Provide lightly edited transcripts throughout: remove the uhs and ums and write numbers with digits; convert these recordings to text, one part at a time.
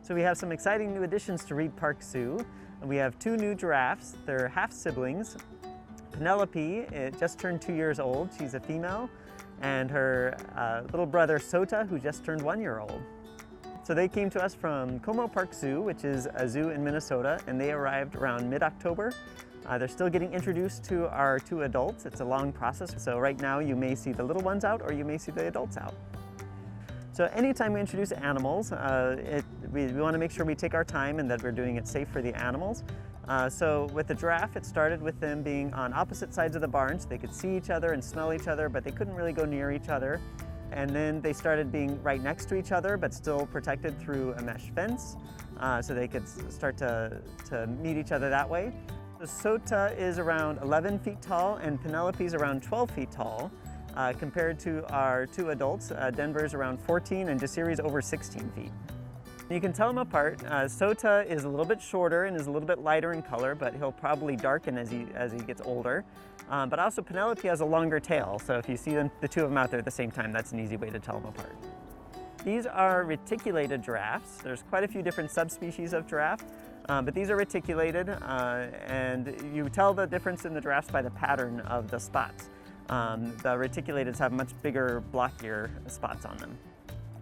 So we have some exciting new additions to Reid Park Zoo. We have two new giraffes. They're half siblings. Penelope just turned 2 years old. She's a female. And her little brother Sota, who just turned 1 year old. So they came to us from Park Zoo, which is a zoo in Minnesota, and they arrived around mid-October. They're still getting introduced to our two adults. It's a long process. So right now you may see the little ones out or you may see the adults out. So anytime we introduce animals, we want to make sure we take our time and that we're doing it safe for the animals. So with the giraffe, it started with them being on opposite sides of the barn, so they could see each other and smell each other, but they couldn't really go near each other. And then they started being right next to each other, but still protected through a mesh fence, so they could start to meet each other that way. So Sota is around 11 feet tall and Penelope is around 12 feet tall. Compared to our two adults, Denver's around 14 and Jasiri's over 16 feet. You can tell them apart. Sota is a little bit shorter and is a little bit lighter in color, but he'll probably darken as he gets older. But also Penelope has a longer tail, so if you see the two of them out there at the same time, that's an easy way to tell them apart. These are reticulated giraffes. There's quite a few different subspecies of giraffe, but these are reticulated, and you tell the difference in the giraffes by the pattern of the spots. The reticulateds have much bigger, blockier spots on them.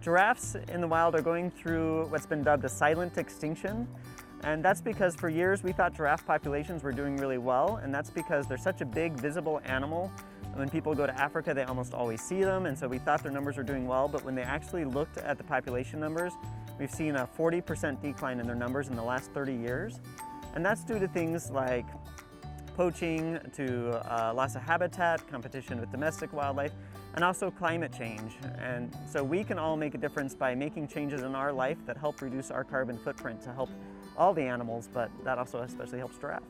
Giraffes in the wild are going through what's been dubbed a silent extinction, and that's because for years we thought giraffe populations were doing really well, and that's because they're such a big, visible animal. When people go to Africa, they almost always see them, and so we thought their numbers were doing well, but when they actually looked at the population numbers, we've seen a 40% decline in their numbers in the last 30 years. And that's due to things like poaching, to loss of habitat, competition with domestic wildlife, and also climate change. And so we can all make a difference by making changes in our life that help reduce our carbon footprint to help all the animals, but that also especially helps giraffe.